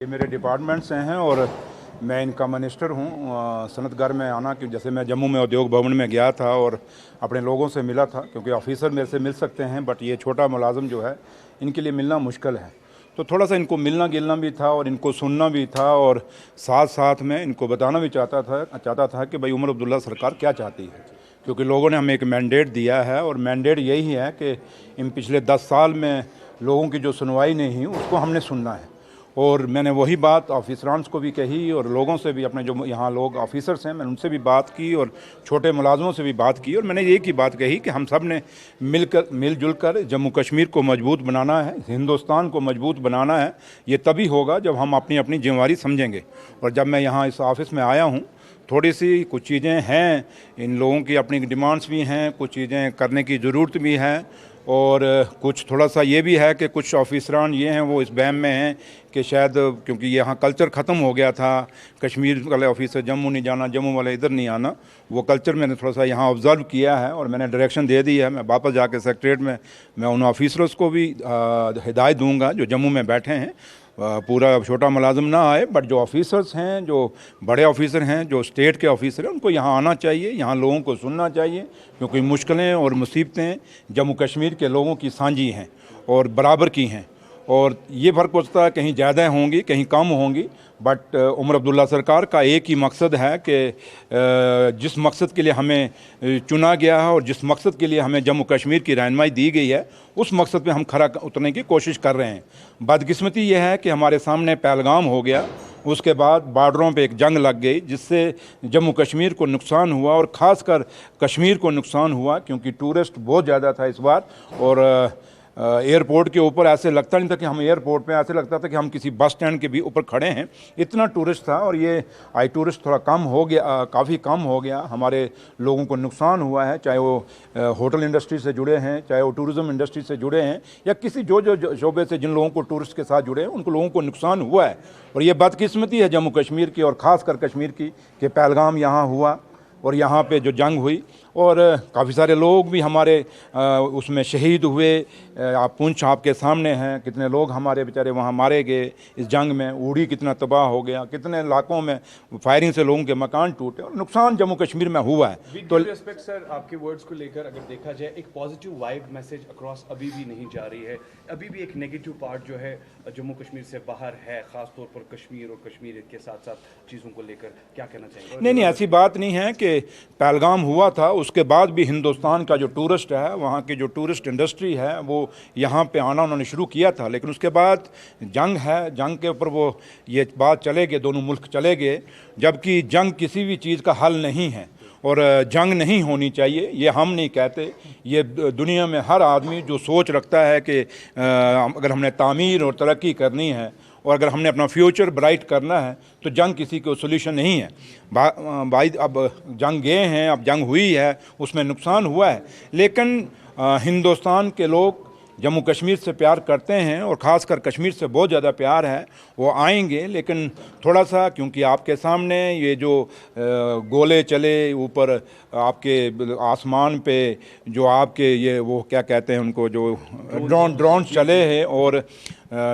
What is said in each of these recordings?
ये मेरे डिपार्टमेंट से हैं और मैं इनका मिनिस्टर हूँ। सनतगर में आना कि जैसे मैं जम्मू में उद्योग भवन में गया था और अपने लोगों से मिला था, क्योंकि ऑफिसर मेरे से मिल सकते हैं बट ये छोटा मुलाजिम जो है इनके लिए मिलना मुश्किल है। तो थोड़ा सा इनको मिलना गिलना भी था और इनको सुनना भी था और साथ साथ में इनको बताना भी चाहता था कि भाई उमर अब्दुल्ला सरकार क्या चाहती है, क्योंकि लोगों ने हमें एक मैंडेट दिया है और मैंडेट यही है कि इन पिछले 10 साल में लोगों की जो सुनवाई नहीं हुई उसको हमने सुनना है। और मैंने वही बात ऑफिसरान को भी कही और लोगों से भी, अपने जो यहाँ लोग ऑफिसर्स हैं, मैंने उनसे भी बात की और छोटे मुलाजमों से भी बात की और मैंने एक ही बात कही कि हम सब ने मिलजुल कर जम्मू कश्मीर को मजबूत बनाना है, हिंदुस्तान को मजबूत बनाना है। ये तभी होगा जब हम अपनी अपनी जिम्मेवारी समझेंगे। और जब मैं यहाँ इस ऑफिस में आया हूँ, थोड़ी सी कुछ चीज़ें हैं, इन लोगों की अपनी डिमांड्स भी हैं, कुछ चीज़ें करने की ज़रूरत भी है और कुछ थोड़ा सा ये भी है कि कुछ ऑफिसरान ये हैं वो इस बहम में हैं कि शायद क्योंकि यहाँ कल्चर ख़त्म हो गया था, कश्मीर वाले ऑफिसर जम्मू नहीं जाना, जम्मू वाले इधर नहीं आना, वो कल्चर मैंने थोड़ा सा यहाँ ऑब्ज़र्व किया है और मैंने डायरेक्शन दे दी है। मैं वापस जाके सेक्रेटरीट में मैं उन ऑफिसर्स को भी हिदायत दूँगा जो जम्मू में बैठे हैं, पूरा छोटा मुलाजिम ना आए बट जो ऑफिसर्स हैं, जो बड़े ऑफिसर हैं, जो स्टेट के ऑफिसर हैं, उनको यहाँ आना चाहिए, यहाँ लोगों को सुनना चाहिए, क्योंकि मुश्किलें और मुसीबतें जम्मू कश्मीर के लोगों की साझी हैं और बराबर की हैं। और ये फ़र्क होता है, कहीं ज़्यादा होंगी कहीं कम होंगी, बट उमर अब्दुल्ला सरकार का एक ही मकसद है कि जिस मकसद के लिए हमें चुना गया है और जिस मकसद के लिए हमें जम्मू कश्मीर की रहनुमाई दी गई है, उस मकसद पे हम खरा उतरने की कोशिश कर रहे हैं। बदकिस्मती ये है कि हमारे सामने पहलगाम हो गया, उसके बाद बॉर्डरों पे एक जंग लग गई जिससे जम्मू कश्मीर को नुकसान हुआ और ख़ासकर कश्मीर को नुकसान हुआ, क्योंकि टूरिस्ट बहुत ज़्यादा था इस बार। और एयरपोर्ट के ऊपर ऐसे लगता नहीं था कि हम एयरपोर्ट पे, ऐसे लगता था कि हम किसी बस स्टैंड के भी ऊपर खड़े हैं, इतना टूरिस्ट था। और ये आई टूरिस्ट थोड़ा कम हो गया, काफ़ी कम हो गया, हमारे लोगों को नुकसान हुआ है, चाहे वो होटल इंडस्ट्री से जुड़े हैं, चाहे वो टूरिज़म इंडस्ट्री से जुड़े हैं या किसी जो शोबे से जिन लोगों को टूरिस्ट के साथ जुड़े हैं उनको लोगों को नुकसान हुआ है। और ये बदकिस्मती है जम्मू कश्मीर की और ख़ासकर कश्मीर की कि पहलगाम यहाँ हुआ और यहाँ पे जो जंग हुई और काफ़ी सारे लोग भी हमारे उसमें शहीद हुए। आप पुंछ आपके सामने हैं, कितने लोग हमारे बेचारे वहाँ मारे गए इस जंग में, उड़ी कितना तबाह हो गया, कितने इलाकों में फायरिंग से लोगों के मकान टूटे और नुकसान जम्मू कश्मीर में हुआ है। तो रिस्पेक्ट सर, आपके वर्ड्स को लेकर अगर देखा जाए, एक पॉजिटिव वाइब मैसेज अक्रॉस अभी भी नहीं जा रही है, अभी भी एक नेगेटिव पार्ट जो है जम्मू कश्मीर से बाहर है, खासतौर पर कश्मीर और कश्मीर के साथ साथ चीज़ों को लेकर क्या कहना चाहिए? नहीं, ऐसी बात नहीं है कि पहलगाम हुआ था उसके बाद भी हिंदुस्तान का जो टूरिस्ट है, वहाँ की जो टूरिस्ट इंडस्ट्री है, वो यहाँ पे आना उन्होंने शुरू किया था, लेकिन उसके बाद जंग है, जंग के ऊपर वो ये बात चले गए, दोनों मुल्क चले गए, जबकि जंग किसी भी चीज़ का हल नहीं है और जंग नहीं होनी चाहिए, ये हम नहीं कहते। ये दुनिया में हर आदमी जो सोच रखता है कि अगर हमने तामीर और तरक्की करनी है और अगर हमने अपना फ्यूचर ब्राइट करना है तो जंग किसी को सोल्यूशन नहीं है। भाई अब जंग गए हैं, अब जंग हुई है, उसमें नुकसान हुआ है, लेकिन हिंदुस्तान के लोग जम्मू कश्मीर से प्यार करते हैं और ख़ासकर कश्मीर से बहुत ज़्यादा प्यार है, वो आएंगे। लेकिन थोड़ा सा, क्योंकि आपके सामने ये जो गोले चले ऊपर आपके आसमान पे, जो आपके ये वो क्या कहते हैं उनको, जो ड्रोन चले हैं, और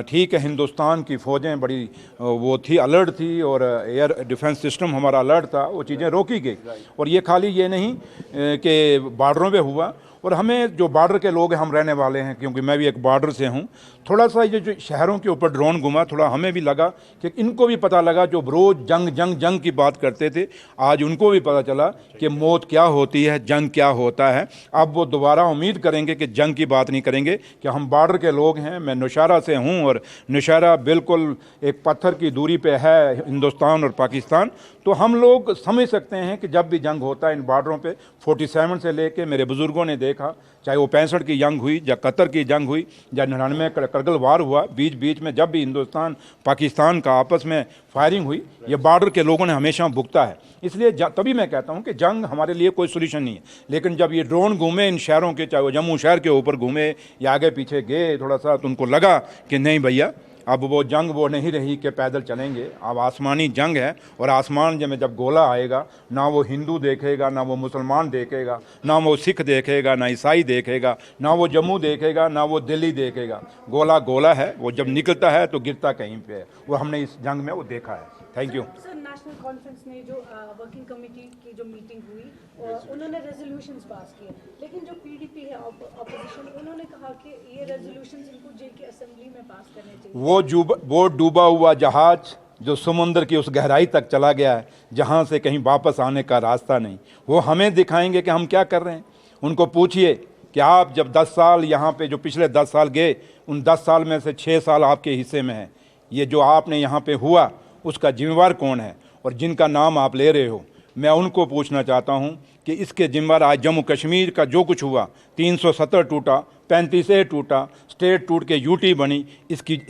ठीक है हिंदुस्तान की फ़ौजें बड़ी वो थी, अलर्ट थी और एयर डिफेंस सिस्टम हमारा अलर्ट था, वो चीज़ें रोकी गई। और ये खाली ये नहीं कि बॉर्डरों पे हुआ, और हमें जो बॉर्डर के लोग हैं, हम रहने वाले हैं, क्योंकि मैं भी एक बॉर्डर से हूँ, थोड़ा सा ये जो शहरों के ऊपर ड्रोन घुमा, थोड़ा हमें भी लगा कि इनको भी पता लगा, जो रोज़ जंग की बात करते थे, आज उनको भी पता चला कि मौत क्या होती है, जंग क्या होता है। अब वो दोबारा उम्मीद करेंगे कि जंग की बात नहीं करेंगे, कि हम बॉर्डर के लोग हैं। मैं नौशहरा से हूँ और नौशहरा बिल्कुल एक पत्थर की दूरी पे है हिंदुस्तान और पाकिस्तान, तो हम लोग समझ सकते हैं कि जब भी जंग होता है इन बॉर्डरों पे, 47 से लेके मेरे बुज़ुर्गों ने देखा, चाहे वो 65 की जंग हुई या कतर की जंग हुई या 99 करगिल वार हुआ, बीच बीच में जब भी हिंदुस्तान पाकिस्तान का आपस में फायरिंग हुई, ये बॉर्डर के लोगों ने हमेशा भुगता है। इसलिए तभी मैं कहता हूँ कि जंग हमारे लिए कोई सोल्यूशन नहीं है। लेकिन जब ये ड्रोन घूमे इन शहरों के, चाहे वो जम्मू शहर के ऊपर घूमे या आगे पीछे गए थोड़ा सा, तो उनको लगा कि नहीं भैया अब वो जंग वो नहीं रही कि पैदल चलेंगे, अब आसमानी जंग है। और आसमान में जब गोला आएगा, ना वो हिंदू देखेगा, ना वो मुसलमान देखेगा, ना वो सिख देखेगा, ना ईसाई देखेगा, ना वो जम्मू देखेगा, ना वो दिल्ली देखेगा। गोला गोला है, वो जब निकलता है तो गिरता कहीं पे है। वो हमने इस जंग में वो देखा है। Thank you. Sir, national conference में जो वर्किंग कमेटी की जो मीटिंग हुई, उन्होंने रेजोल्यूशंस पास किए, लेकिन जो पीडीपी है ऑपोजिशन, उन्होंने कहा कि ये रेजोल्यूशंस इनको जेके असेंबली में पास करने चाहिए। वो डूबा हुआ जहाज जो समुद्र की उस गहराई तक चला गया है, जहाँ से कहीं वापस आने का रास्ता नहीं, वो हमें दिखाएंगे कि हम क्या कर रहे हैं। उनको पूछिए कि आप जब 10 साल यहाँ पे जो पिछले 10 साल गए, उन 10 साल में से 6 साल आपके हिस्से में है। ये जो आपने यहाँ पे हुआ, उसका जिम्मेवार कौन है? और जिनका नाम आप ले रहे हो, मैं उनको पूछना चाहता हूँ कि इसके जिम्मेवार आज जम्मू कश्मीर का जो कुछ हुआ, 370 टूटा, 35A टूटा, स्टेट टूट के यूटी बनी, इसकी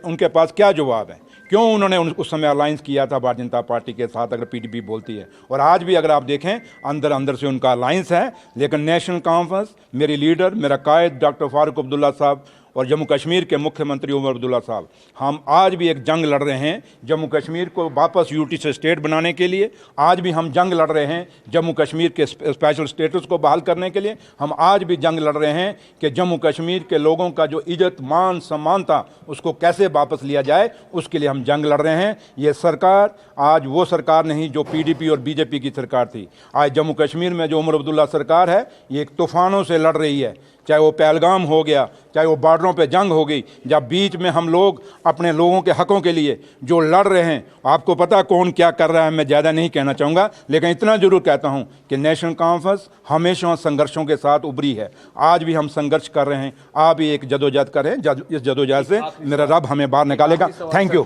उनके पास क्या जवाब है? क्यों उन्होंने उस समय अलायंस किया था भारतीय जनता पार्टी के साथ, अगर पीडीपी बोलती है? और आज भी अगर आप देखें, अंदर अंदर से उनका अलायंस है। लेकिन नेशनल कॉन्फ्रेंस, मेरी लीडर, मेरा कायद डॉक्टर फारूक अब्दुल्ला साहब और जम्मू कश्मीर के मुख्यमंत्री उमर अब्दुल्ला साहब, हम आज भी एक जंग लड़ रहे हैं जम्मू कश्मीर को वापस यूटी से स्टेट बनाने के लिए। आज भी हम जंग लड़ रहे हैं जम्मू कश्मीर के स्पेशल स्टेटस को बहाल करने के लिए। हम आज भी जंग लड़ रहे हैं कि जम्मू कश्मीर के लोगों का जो इज्जत मान सम्मान था, उसको कैसे वापस लिया जाए, उसके लिए हम जंग लड़ रहे हैं। ये सरकार आज वो सरकार नहीं जो पीडीपी और बीजेपी की सरकार थी। आज जम्मू कश्मीर में जो उमर अब्दुल्ला सरकार है, ये एक तूफानों से लड़ रही है। चाहे वो पहलगाम हो गया, चाहे वो बॉर्डरों पे जंग हो गई, जब बीच में हम लोग अपने लोगों के हकों के लिए जो लड़ रहे हैं, आपको पता कौन क्या कर रहा है, मैं ज़्यादा नहीं कहना चाहूँगा, लेकिन इतना ज़रूर कहता हूँ कि नेशनल कॉन्फ्रेंस हमेशा संघर्षों के साथ उभरी है। आज भी हम संघर्ष कर रहे हैं, आप भी एक जदोजहद करें। इस जदोजहद से मेरा रब हमें बाहर निकालेगा। Thank you.